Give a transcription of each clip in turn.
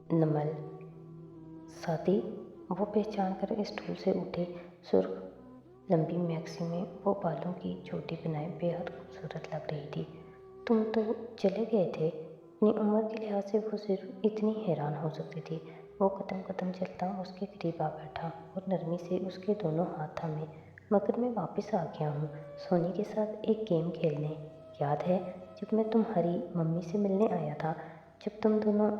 नमल साथी वो पहचान कर स्टूल से उठे। सुर्ख लंबी मैक्सी में वो बालों की चोटी बनाए बेहद खूबसूरत लग रही थी। तुम तो चले गए थे। अपनी उम्र के लिहाज से वो सिर्फ इतनी हैरान हो सकती थी। वो कदम कदम चलता उसके करीब आ बैठा और नरमी से उसके दोनों हाथ थामे। मगर मैं वापस आ गया हूँ सोनी के साथ एक गेम खेलने। याद है जब मैं तुम्हारी मम्मी से मिलने आया था, जब तुम दोनों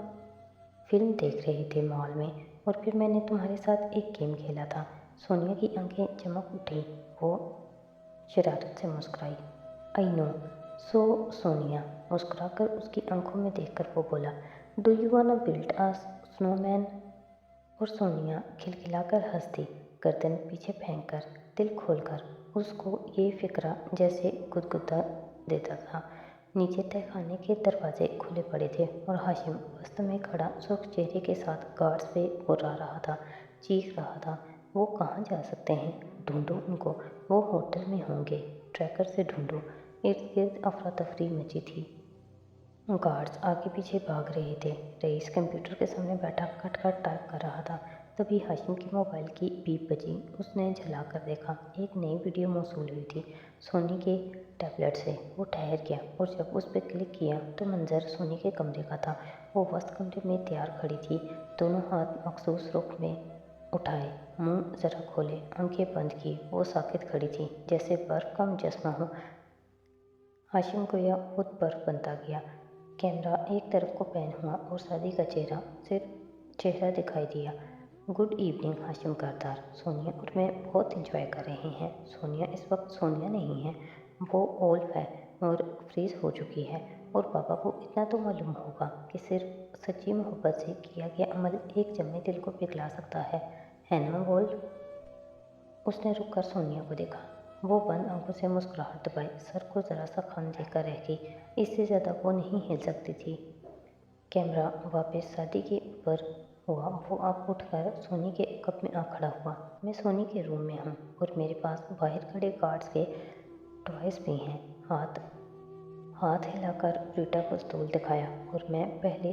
फिल्म देख रहे थे मॉल में, और फिर मैंने तुम्हारे साथ एक गेम खेला था। सोनिया की आंखें चमक उठी। वो शरारत से मुस्कुराई। I know. सो सोनिया मुस्कुराकर उसकी आंखों में देखकर वो बोला, do you wanna build a snowman? और सोनिया खिलखिलाकर हंस दी, गर्दन पीछे फेंक कर, दिल खोलकर। उसको ये फिक्रा जैसे गुदगुदा देता था। नीचे तहखाने के दरवाजे खुले पड़े थे और हाशिम वस्त में खड़ा सुर्ख चेहरे के साथ गार्ड्स पे गुर्रा रहा था, चीख रहा था, वो कहाँ जा सकते हैं? ढूंढो उनको, वो होटल में होंगे, ट्रैकर से ढूंढो। इर्द गिर्द अफरा तफरी मची थी। गार्ड्स आगे पीछे भाग रहे थे। रईस कंप्यूटर के सामने बैठा खट खट टाइप कर रहा था। तभी हाशिम की मोबाइल की बीप बजी। उसने झला कर देखा, एक नई वीडियो मौसूल हुई थी सोनी के टैबलेट से। वो ठहर गया और जब उस पर क्लिक किया तो मंजर सोनी के कमरे का था। वो वस्त कमरे में तैयार खड़ी थी, दोनों हाथ मखसूस रुख में उठाए, मुंह जरा खोले, आंखें बंद की। वो साकित खड़ी थी, जैसे बर्फ का मुजस्मा हो। हाशिम गोया खुद बर्फ बनता गया। कैमरा एक तरफ को पैन हुआ और सादी का सिर्फ चेहरा दिखाई दिया। गुड इवनिंग हाशिम करदार, सोनिया और मैं बहुत इंजॉय कर रहे हैं। सोनिया इस वक्त सोनिया नहीं है, वो ओल्ड है और फ्रीज हो चुकी है। और पापा को इतना तो मालूम होगा कि सिर्फ सच्ची मोहब्बत से किया गया अमल एक जमे दिल को पिघला सकता है ना वोल्फ? उसने रुक कर सोनिया को देखा। वो बंद आंखों से मुस्कुराहट दबाए सर को जरा सा खान देकर रह गई। इससे ज़्यादा वो नहीं हिल सकती थी। कैमरा वापस शादी के ऊपर हुआ। वो अब उठकर सोनी के कप में आ खड़ा हुआ। मैं सोनी के रूम में हूँ और मेरे पास बाहर खड़े गार्ड्स के टॉयस भी हैं। हाथ हाथ हिलाकर रीटा को पिस्तौल दिखाया और मैं पहले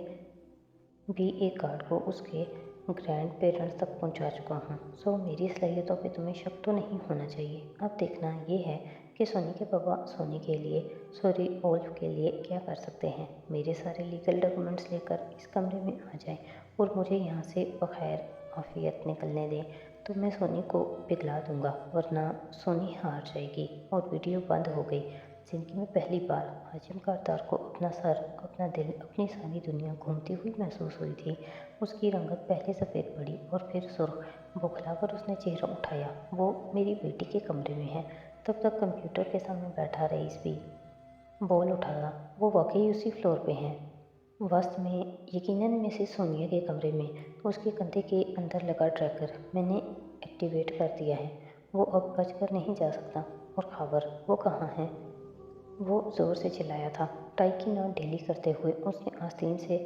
भी एक गार्ड को उसके ग्रैंड पेरेंट्स तक पहुंचा चुका हूँ। सो मेरी सलाहियतों पे तुम्हें शक तो नहीं होना चाहिए। अब देखना ये है कि सोनी के पापा सोनी के लिए, सॉरी ओल्फ के लिए क्या कर सकते हैं। मेरे सारे लीगल डॉक्यूमेंट्स लेकर इस कमरे में आ जाएं और मुझे यहाँ से बखैर आफियत निकलने दें, तो मैं सोनी को पिघला दूंगा, वरना सोनी हार जाएगी। और वीडियो बंद हो गई। जिंदगी में पहली बार हाशिम करदार को अपना सर, अपना दिल, अपनी सारी दुनिया घूमती हुई महसूस हुई थी। उसकी रंगत पहले सफ़ेद पड़ी और फिर सुर्ख। बौखलाकर उसने चेहरा उठाया। वो मेरी बेटी के कमरे में है। तब तक कंप्यूटर के सामने बैठा रईस भी बोल उठा था। वो वाकई उसी फ्लोर पे हैं, वस्त में, यकीनन मिसेस सोनिया के कमरे में। उसके कंधे के अंदर लगा ट्रैकर मैंने एक्टिवेट कर दिया है। वो अब बचकर नहीं जा सकता। और खबर वो कहाँ है? वो ज़ोर से चिल्लाया था। टाई की नॉट ढीली करते हुए उसने आस्तीन से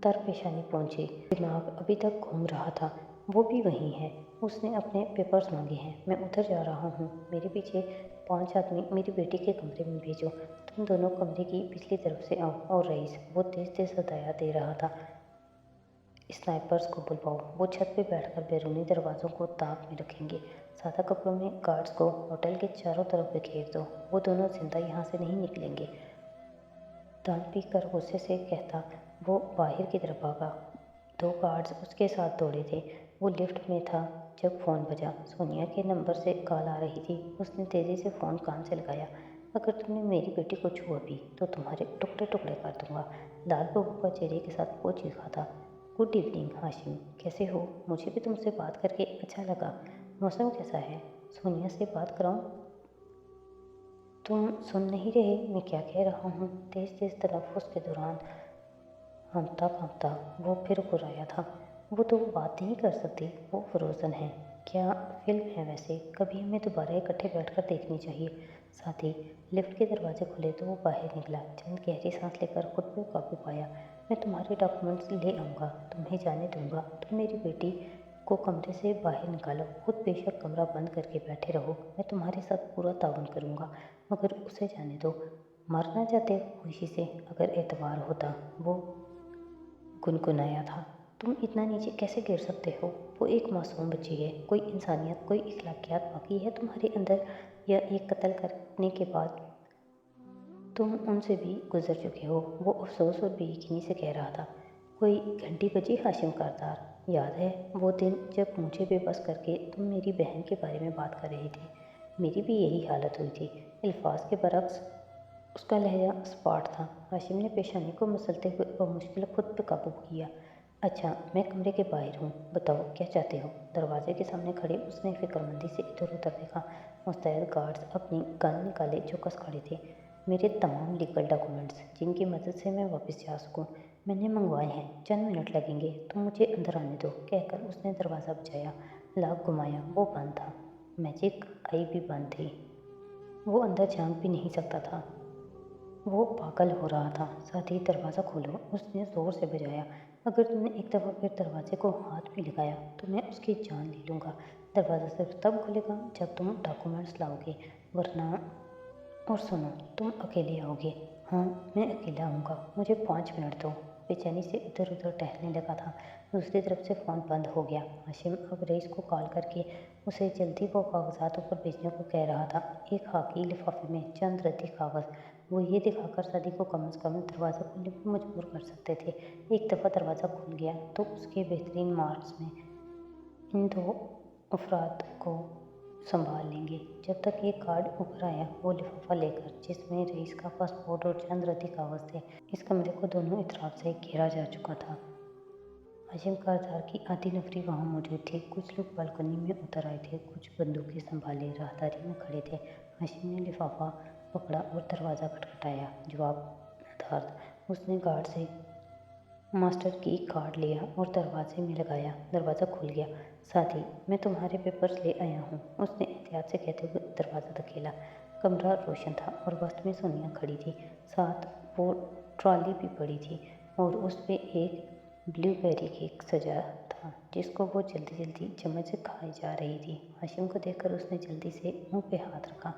तर पेशानी पहुंची। दिमाग अभी तक घूम रहा था। वो भी वहीं है। उसने अपने पेपर्स मांगे हैं। मैं उधर जा रहा हूँ। मेरे पीछे 5 आदमी मेरी बेटी के कमरे में भेजो। तुम दोनों कमरे की पिछली तरफ से आओ। और रईस, वो तेज तेज हदायत दे रहा था, स्नाइपर्स को बुलवाओ। वो छत पे बैठकर बैरूनी दरवाज़ों को ताक में रखेंगे। सादा कपड़ों में गार्ड्स को होटल के चारों तरफ बिखेर दो। वो दोनों जिंदा यहाँ से नहीं निकलेंगे। दांत पीस कर गुस्से से कहता वो बाहर की तरफ भागा। 2 गार्ड्स उसके साथ दौड़े थे। वो लिफ्ट में था जब फ़ोन बजा। सोनिया के नंबर से कॉल आ रही थी। उसने तेज़ी से फ़ोन कान से लगाया। अगर तुमने मेरी बेटी को छुआ भी तो तुम्हारे टुकड़े टुकड़े कर दूंगा। लाल बहू का चेहरे के साथ वो चीखा था। गुड इवनिंग हाशिम, कैसे हो? मुझे भी तुमसे बात करके अच्छा लगा। मौसम कैसा है? सोनिया से बात कराऊं? तुम सुन नहीं रहे मैं क्या कह रहा हूँ? तेज तेज तनफ्फुस के दौरान कांपता कांपता वो फिर घुराया था। वो तो बात नहीं कर सकती, वो फ्रोज़न है। क्या फिल्म है वैसे? कभी हमें दोबारा इकट्ठे बैठकर देखनी चाहिए। साथ ही लिफ्ट के दरवाजे खुले तो वो बाहर निकला। चंद गहरी सांस लेकर खुद पे काबू पाया। मैं तुम्हारे डॉक्यूमेंट्स ले आऊँगा, तुम्हें जाने दूंगा। तुम मेरी बेटी को कमरे से बाहर निकालो। खुद बेशक कमरा बंद करके बैठे रहो, मैं तुम्हारे साथ पूरा ताउन करूँगा, मगर उसे जाने दो। मरना चाहते हो खुशी से? अगर एतबार होता। वो गुनगुनाया था। तुम इतना नीचे कैसे गिर सकते हो? वो एक मासूम बच्ची है, कोई इंसानियत, कोई इखलाकियात बाकी है तुम्हारे अंदर? या एक कत्ल करने के बाद तुम उनसे भी गुजर चुके हो? वो अफसोस और बेयकीनी से कह रहा था। कोई घंटी बजी हाशिम करदार, याद है वो दिन जब मुझे बेबस करके तुम मेरी बहन के बारे में बात कर रहे थे? मेरी भी यही हालत हुई थी। अल्फाज के बरक्स उसका लहजा स्पाट था। हाशिम ने पेशानी को मसलते हुए बमुश्किल खुद पे काबू किया। अच्छा, मैं कमरे के बाहर हूँ, बताओ क्या चाहते हो? दरवाजे के सामने खड़े उसने फिक्रमंदी से इधर उधर देखा। मुस्तैद गार्ड्स अपनी गन निकाले जो कस खड़े थे। मेरे तमाम लीगल डॉक्यूमेंट्स जिनकी मदद से मैं वापस जा सकूं, मैंने मंगवाए हैं। चंद मिनट लगेंगे, तुम मुझे अंदर आने दो, कहकर उसने दरवाज़ा बजाया। लॉक घुमाया, वो बंद था। मैजिक आई भी बंद थी। वो अंदर झांक भी नहीं सकता था। वो पागल हो रहा था। साथ ही दरवाज़ा खोलो, उसने ज़ोर से बजाया। अगर तुमने एक दफ़ा फिर दरवाजे को हाथ भी लगाया तो मैं उसकी जान ले लूँगा। दरवाज़ा सिर्फ तब खुलेगा जब तुम डॉक्यूमेंट्स लाओगे, वरना। और सुनो, तुम अकेले आओगे? हाँ, मैं अकेला आऊँगा, मुझे 5 मिनट दो। बेचैनी से इधर उधर टहलने लगा था। दूसरी तरफ से फ़ोन बंद हो गया। हाशिम अब रईस को कॉल करके उसे जल्दी वो कागजात ऊपर भेजने को कह रहा था। एक खाकी लिफाफे में चंद रद्दी कागज़। वो ये दिखाकर सदी को कम से कम दरवाज़ा खोलने पर मजबूर कर सकते थे। एक दफ़ा दरवाज़ा खुल गया तो उसके बेहतरीन मार्क्स में इन दो अफराद को संभाल लेंगे। जब तक ये कार्ड ऊपर आया, वो लिफाफा लेकर, जिसमें रईस का पासपोर्ट और चंद रद्दी कागज़ थे। इस कमरे को दोनों इतराफ से घेरा जा चुका था। हाशिम कारदार की आधी नफरी वहाँ मौजूद थी। कुछ लोग बालकनी में उतर आए थे, कुछ बंदूकें संभाले राहदारी में खड़े थे। हाशिम ने लिफाफा पकड़ा और दरवाज़ा खटखटाया। जवाब नदारद। उसने गार्ड से मास्टर की कार्ड लिया और दरवाजे में लगाया। दरवाज़ा खुल गया। साथ ही, मैं तुम्हारे पेपर्स ले आया हूँ, उसने एहतियात से कहते हुए दरवाज़ा धकेला। कमरा रोशन था और वस्त में सोनिया खड़ी थी। साथ वो ट्रॉली भी पड़ी थी और उस पे एक ब्लूबेरी केक सजा था, जिसको वो जल्दी जल्दी चम्मच से खाई जा रही थी। हाशिम को देखकर उसने जल्दी से मुंह पे हाथ रखा।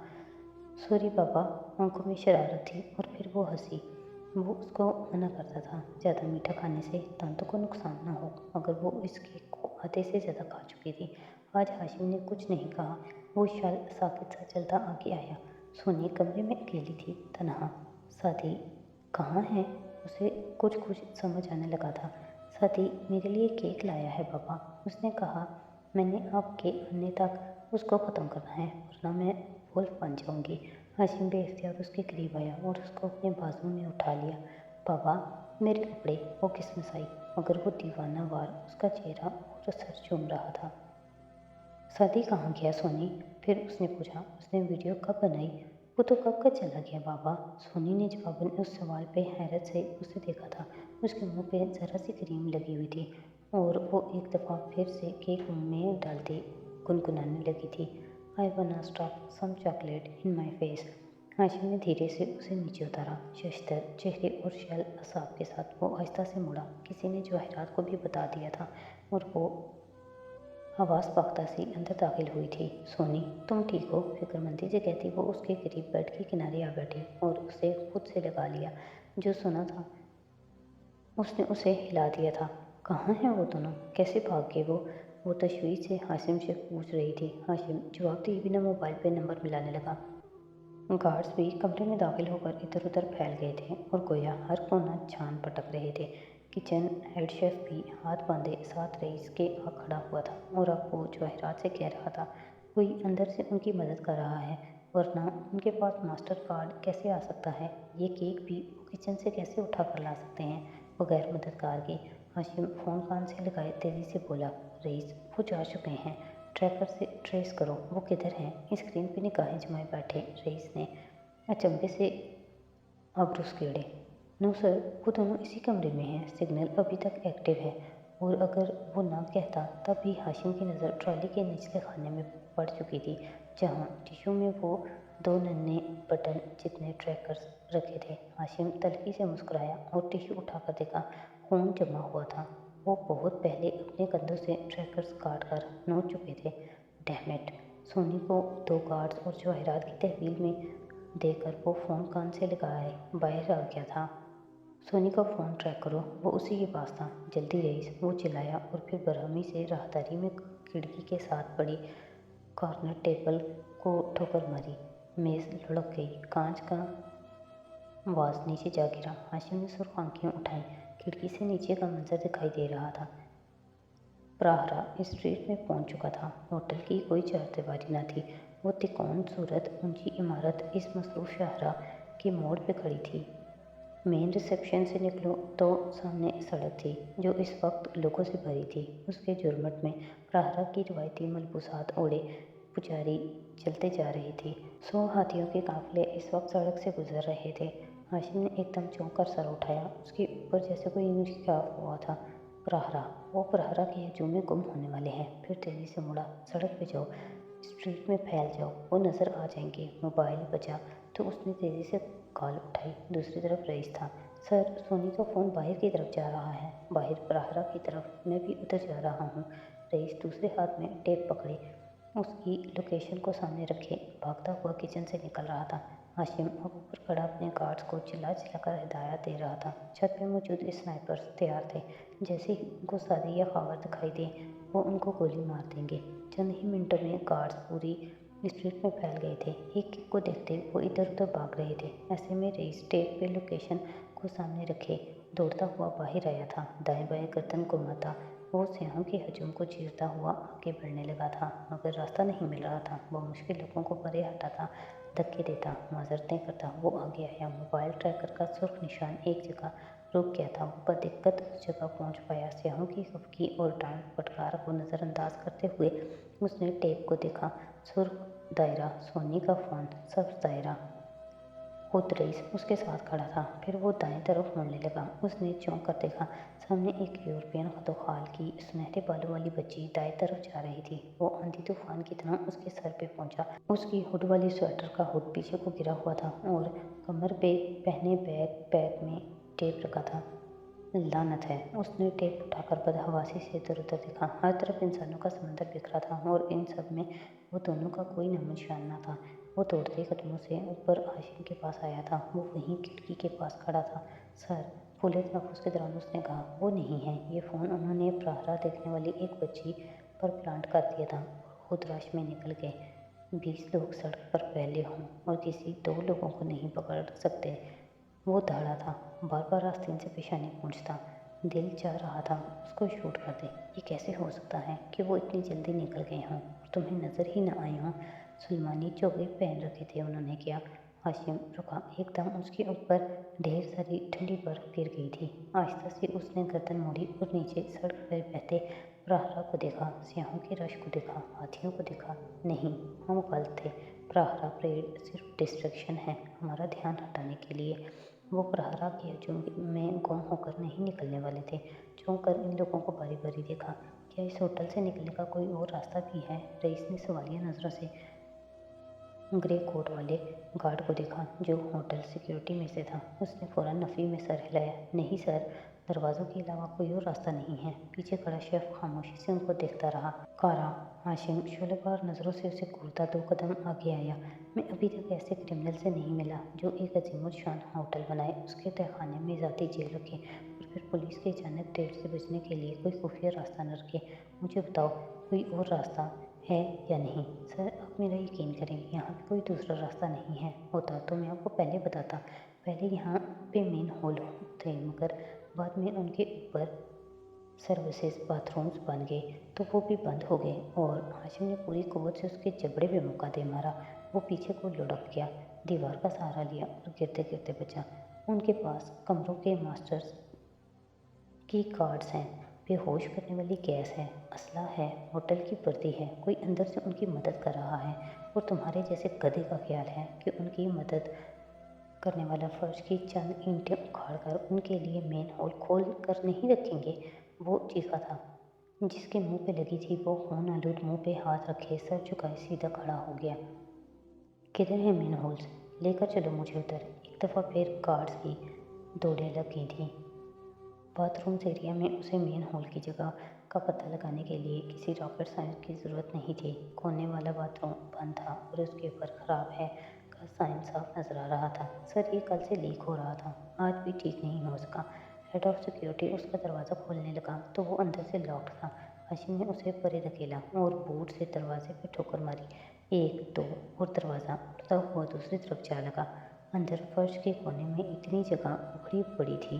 सॉरी बाबा, आंखों में शरारत थी। और फिर वो हंसी। वो उसको मना करता था ज़्यादा मीठा खाने से, दांतों को नुकसान ना हो। मगर वो इस केक को आधे से ज़्यादा खा चुकी थी। आज हाशिम ने कुछ नहीं कहा। वो शाल साकित सा चलता आगे आया। सोनी कमरे में अकेली थी, तनहा। साथी कहाँ है? उसे कुछ कुछ समझ आने लगा था। साथी मेरे लिए केक लाया है बाबा, उसने कहा। मैंने आपके आने तक उसको ख़त्म करना है, वरना मैं वुल्फ बन जाऊंगी। हाशिम बेइख्तियार उसके करीब आया और उसको अपने बाजू में उठा लिया। बाबा, मेरे कपड़े, वो किसमस आई, मगर वो दीवाना वार उसका चेहरा और सर चूम रहा था। शादी कहाँ गया सोनी? फिर उसने पूछा। उसने वीडियो कब बनाई? वो तो कब का चला गया बाबा। सोनी ने जवाबन उस सवाल पे हैरत से उसे देखा था। उसके मुंह पे ज़रा सी क्रीम लगी हुई थी और वो एक दफ़ा फिर से केक मुंह में डालते गुनगुनाने लगी थी। I wanna stop some chocolate in my face. Hashim ने धीरे से उसे नीचे उतारा। शश्तर चेहरे और शैल असाब के साथ वो आहिस्ता से मुड़ा। किसी ने जवाहरात को भी बता दिया था और वो आवाज़ पाख्ता सी अंदर दाखिल हुई थी। सोनी, तुम ठीक हो? फिक्रमंदी से कहती वो उसके करीब बेड के किनारे आ बैठी और उसे खुद से लगा लिया। जो सुना था उसने उसे हिला दिया था। कहाँ हैं वो दोनों? कैसे भाग गए वो तशवीश से हाशिम से पूछ रही थी। हाशिम जवाब दिए बिना मोबाइल पे नंबर मिलाने लगा। गार्ड्स भी कमरे में दाखिल होकर इधर उधर फैल गए थे और गोया हर कोना छान पटक रहे थे। किचन हेड शेफ भी हाथ बांधे साथ रईस के आ खड़ा हुआ था और अब वो जवाहरात से कह रहा था कोई अंदर से उनकी मदद कर रहा है, वरना उनके पास मास्टर कार्ड कैसे आ सकता है? ये केक भी वो किचन से कैसे उठा कर ला सकते हैं बगैर मददगार के? हाशिम फ़ोन कान से लगाए तेज़ी से बोला। रईस, वो जा चुके हैं, ट्रैकर से ट्रेस करो, वो किधर हैं? स्क्रीन पे निगाहें जमाए बैठे रईस ने अचंभे से आबरूज केड़े। नो सर, वो दोनों इसी कमरे में हैं, सिग्नल अभी तक एक्टिव है। और अगर वो ना कहता तब भी हाशिम की नज़र ट्रॉली के निचले खाने में पड़ चुकी थी, जहाँ टिश्यू में वो दो नन्हे बटन जितने ट्रैकर्स रखे थे। हाशिम तल्खी से मुस्कुराया और टिश्यू उठाकर देखा। खून जमा हुआ था। वो बहुत पहले अपने कंधों से ट्रैकर्स काट कर नोच चुके थे। Damn it. सोनी को दो गार्ड्स और जवाहरात की तहवील में देकर वो फ़ोन कान से लगाए बाहर आ गया था। सोनी का फ़ोन ट्रैक करो, वो उसी के पास था। जल्दी रईस, वो चिल्लाया और फिर बरहमी से राहदारी में खिड़की के साथ पड़ी कॉर्नर टेबल को ठोकर मारी। मेज़ लुढ़क गई, कांच का वाज नीचे जा गिरा। हाशिम ने सुर्ख आंखें उठाई। खिड़की से नीचे का मंजर दिखाई दे रहा था। प्राहरा स्ट्रीट में पहुंच चुका था। होटल की कोई चारदीवारी न थी। वो तिकोन सूरत ऊंची इमारत इस मसरूफ शाहराह के मोड़ पे खड़ी थी। मेन रिसेप्शन से निकलो तो सामने सड़क थी जो इस वक्त लोगों से भरी थी। उसके झुरमुट में प्राहरा की रिवायती मलबूसात ओढ़े पुजारी चलते जा रहे थे। 100 हाथियों के काफिले इस वक्त सड़क से गुजर रहे थे। हाशिम ने एकदम चौंक कर सर उठाया। उसके ऊपर जैसे कोई इंकशाफ हुआ था। प्रहरा, वो प्रहरा के हजूम में गुम होने वाले हैं। फिर तेजी से मुड़ा। सड़क पे जाओ, स्ट्रीट में फैल जाओ, वो नज़र आ जाएंगे। मोबाइल बजा तो उसने तेज़ी से कॉल उठाई। दूसरी तरफ रईस था। सर, सोनी का फ़ोन बाहर की तरफ जा रहा है। बाहर प्रहरा की तरफ। मैं भी उधर जा रहा हूँ। रईस दूसरे हाथ में टेप पकड़े उसकी लोकेशन को सामने रखे भागता हुआ किचन से निकल रहा था। हाशिम अब ऊपर खड़ा अपने गार्ड्स को चिल्ला चिल्लाकर हिदायत दे रहा था। छत पे मौजूद स्नाइपर्स तैयार थे। जैसे ही उनको सादी या खावर दिखाई दे वो उनको गोली मार देंगे। चंद ही मिनटों में गार्ड्स पूरी स्ट्रीट में फैल गए थे। एक एक को देखते वो इधर उधर भाग रहे थे। ऐसे में रईस टेप पे लोकेशन को सामने रखे दौड़ता हुआ बाहर आया था। दाएं बाएं गर्दन घुमाता वो सियाहों के हजूम को चीरता हुआ आगे बढ़ने लगा था। मगर रास्ता नहीं मिल रहा था। वो मुश्किल लोगों को परे हटाता, धक्के देता, माजरतें करता वो आगे आया। मोबाइल ट्रैकर का सुर्ख निशान एक जगह रुक गया था। वो बदिक्कत उस जगह पहुंच पाया। सियाहों की खफकी और डांट फटकार को नज़रअंदाज करते हुए उसने टेप को देखा। सुर्ख दायरा, सोनी का फ़ोन, सब्ज दायरा। खुद रईस उसके साथ खड़ा था। फिर वो दाएं तरफ मुड़ने लगा। उसने चौंक कर देखा। सामने एक यूरोपियन खतोखाल की सुनहरे बालों वाली बच्ची दाएं तरफ जा रही थी। वो आंधी तूफान की तरह उसके सर पे पहुंचा। उसकी हुड वाली स्वेटर का हुड पीछे को गिरा हुआ था और कमर पे पहने बैग में टेप रखा था। लानत है। उसने टेप उठाकर बदहवासी से इधर उधर देखा। हर तरफ इंसानों का समंदर बिखरा था और इन सब में वो दोनों का कोई नामो निशान न था। वो दौड़ते कदमों से ऊपर हाशिम के पास आया था। वो वहीं खिड़की के पास खड़ा था। सर, फूले तनफ्फुस के दौरान उसने कहा, वो नहीं है। ये फ़ोन उन्होंने प्रहरा देखने वाली एक बच्ची पर प्लांट कर दिया था। खुद राश में निकल गए। 20 लोग सड़क पर फैले हों और किसी 2 लोगों को नहीं पकड़ सकते। वो दहाड़ा था। बार बार आस्तीन से पेशानी पूंछता। दिल चाह रहा था उसको शूट कर दे। ये कैसे हो सकता है कि वो इतनी जल्दी निकल गए हों और तुम्हें नज़र ही न आए हों। सुलेमानी चोगे पहन रखे थे उन्होंने। क्या? हाशिम रुका। एकदम उसके ऊपर ढेर सारी ठंडी बर्फ गिर गई थी। आहिस्ता से उसने गर्दन मोड़ी और नीचे सड़क पर बहते प्रहरा को देखा, सियाहों के रश को देखा, हाथियों को देखा। नहीं, हम गलत थे। प्रहरा परेड सिर्फ डिस्ट्रैक्शन है, हमारा ध्यान हटाने के लिए। वो प्रहरा के हजूम में गुम होकर नहीं निकलने वाले थे। चौंक कर इन लोगों को बारी बारी देखा। क्या इस होटल से निकलने का कोई और रास्ता भी है? रईस ने सवालिया नज़रों से ग्रे कोट वाले गार्ड को देखा जो होटल सिक्योरिटी में से था। उसने फ़ौरन नफ़ी में सर हिलाया। नहीं सर, दरवाज़ों के अलावा कोई और रास्ता नहीं है। पीछे खड़ा शेफ खामोशी से उनको देखता रहा। कारा, हाशिम शोलेबार नज़रों से उसे घूरता 2 कदम आगे आया। मैं अभी तक ऐसे क्रिमिनल से नहीं मिला जो एक अजीमुद्दशान होटल बनाए, उसके तहखाने में ज़ाती जेल रखे और फिर पुलिस के अचानक रेड से बचने के लिए कोई खुफिया रास्ता न रखे। मुझे बताओ, कोई और रास्ता है या नहीं? सर, आप मेरा यकीन करें, यहाँ पे कोई दूसरा रास्ता नहीं है। होता तो मैं आपको पहले बताता। पहले यहाँ पे मेन हॉल थे मगर बाद में उनके ऊपर सर्विसेज बाथरूम्स बन गए तो वो भी बंद हो गए। और हाशिम ने पूरी कुव्वत से उसके जबड़े पे मुक्का दे मारा। वो पीछे को लुढ़क गया, दीवार का सहारा लिया और गिरते गिरते बचा। उनके पास कमरों के मास्टर्स की कार्ड्स हैं, बेहोश करने वाली गैस है, असला है, होटल की वर्दी है। कोई अंदर से उनकी मदद कर रहा है और तुम्हारे जैसे गधे का ख्याल है कि उनकी मदद करने वाला फर्श की चंद ईंटें उखाड़ कर उनके लिए मेन हॉल खोल कर नहीं रखेंगे। वो चीखा था। जिसके मुंह पे लगी थी वो खून आलूद मुंह पे हाथ रखे सर झुकाए सीधा खड़ा हो गया। किधर है मेन हॉल्स? लेकर चलो मुझे उधर। एक दफ़ा फिर गार्ड्स की दौड़ें लग गई थी। बाथरूम्स एरिया में उसे मेन हॉल की जगह का पता लगाने के लिए किसी रॉकेट साइंस की ज़रूरत नहीं थी। कोने वाला बाथरूम बंद था और उसके ऊपर ख़राब है का साइन साफ नजर आ रहा था। सर, ये कल से लीक हो रहा था, आज भी ठीक नहीं हो सका। हेड ऑफ सिक्योरिटी उसका दरवाज़ा खोलने लगा तो वो अंदर से लॉक्ड था। हाशिम ने उसे परे धकेला और बूट से दरवाजे पे ठोकर मारी। एक, दो, और दरवाज़ा उड़ता हुआ दूसरी तरफ जा लगा। अंदर फर्श के कोने में इतनी जगह उखड़ी पड़ी थी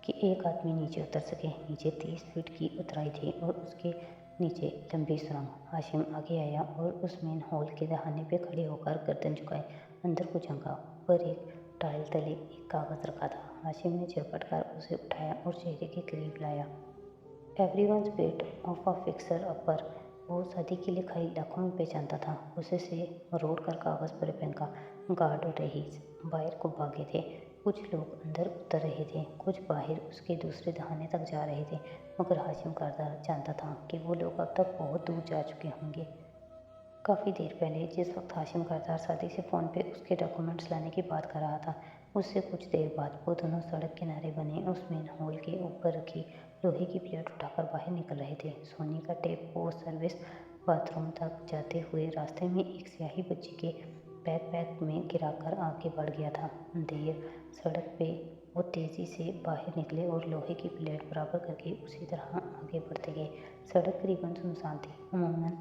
कि एक आदमी नीचे उतर सके। नीचे 30 फीट की उतराई थी और उसके नीचे लंबी सुरंग। हाशिम आगे आया और उस मेन हॉल के दहाने पे खड़े होकर गर्दन झुकाए अंदर को झांका। ऊपर एक टाइल तले एक कागज़ रखा था। हाशिम ने झपट कर उसे उठाया और चेहरे के करीब लाया। Everyone's bet off a fixer upper. वो शादी की लिखाई लाखों में पहचानता था। उसे से मरोड़ कर कागज़ पर फेंका। गार्ड और रईस बाहर को भागे थे। कुछ लोग अंदर उतर रहे थे, कुछ बाहर उसके दूसरे दहाने तक जा रहे थे, मगर हाशिम करदार जानता था कि वो लोग अब तक बहुत दूर जा चुके होंगे। काफ़ी देर पहले जिस वक्त हाशिम करदार सादी से फ़ोन पे उसके डॉक्यूमेंट्स लाने की बात कर रहा था, उससे कुछ देर बाद वो दोनों सड़क किनारे बने उस मेन हॉल के ऊपर रखी लोहे की प्लेट उठाकर बाहर निकल रहे थे। सोनी का टेप वो सर्विस बाथरूम तक जाते हुए रास्ते में एक स्याही बच्ची के बैकपैक में गिराकर आगे बढ़ गया था। देर सड़क पे वो तेज़ी से बाहर निकले और लोहे की प्लेट बराबर करके उसी तरह आगे बढ़ते गए। सड़क करीबन सुनसान थी। अमूमन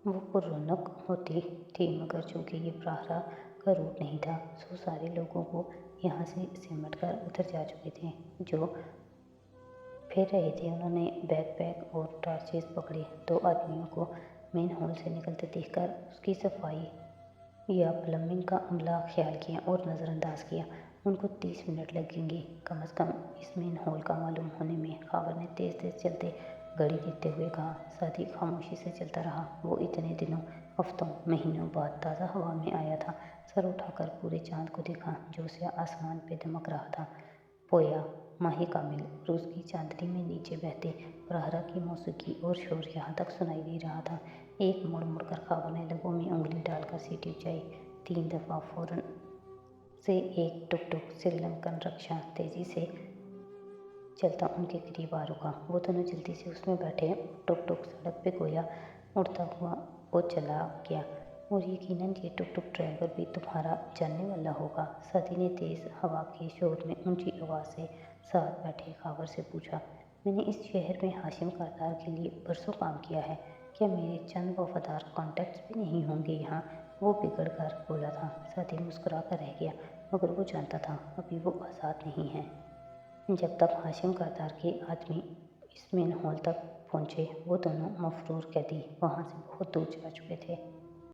वो पुररौनक होती थी, मगर चूंकि ये प्राहरा का रूट नहीं था, सो सारे लोगों को यहाँ से सिमट कर उधर जा चुके थे जो फिर रहे थे। उन्होंने बैकपैक और टॉर्चेस पकड़े। 2 आदमियों को मेन हॉल से निकलते देखकर उसकी सफाई या प्लम्बिंग का अमला ख्याल किया और नज़रअंदाज किया। उनको 30 मिनट लगेंगे कम से कम इस मेन हॉल का मालूम होने में, खावर ने तेज़ तेज़ चलते घड़ी देखते हुए कहा। साथी खामोशी से चलता रहा। वो इतने दिनों, हफ्तों, महीनों बाद ताज़ा हवा में आया था। सर उठाकर पूरे चांद को देखा जो उसे आसमान पे दमक रहा था। पोया माही कामिल और उसकी चांदनी में नीचे बहते प्रहरा की मौसीकी और शोर यहाँ तक सुनाई दे रहा था। एक मुड़ मुड़कर खावर ने लबों में उंगली डालकर सीटी उचाई। 3 दफ़ा फौरन से एक टुक टुक श्रीलंकन रक्षा तेजी से चलता उनके करीब आ रुका। वो दोनों जल्दी से उसमें बैठे। टुक टुक सड़क पे गोया उड़ता हुआ वो चला गया। और यकीनन ये टुक टुक ड्राइवर भी तुम्हारा जानने वाला होगा, सदी ने तेज़ हवा के शोर में ऊंची आवाज़ से साथ बैठे खावर से पूछा। मैंने इस शहर में हाशिम करदार के लिए बरसों काम किया है, क्या मेरे चंद वफादार कॉन्टैक्ट्स भी नहीं होंगे यहाँ? वो बिगड़ कर बोला था। साथी मुस्कुरा कर रह गया, मगर वो जानता था अभी वो आज़ाद नहीं है। जब तक हाशिम करदार के आदमी इस मेन हॉल तक पहुँचे, वो दोनों मफरूर कैदी वहाँ से बहुत दूर जा चुके थे।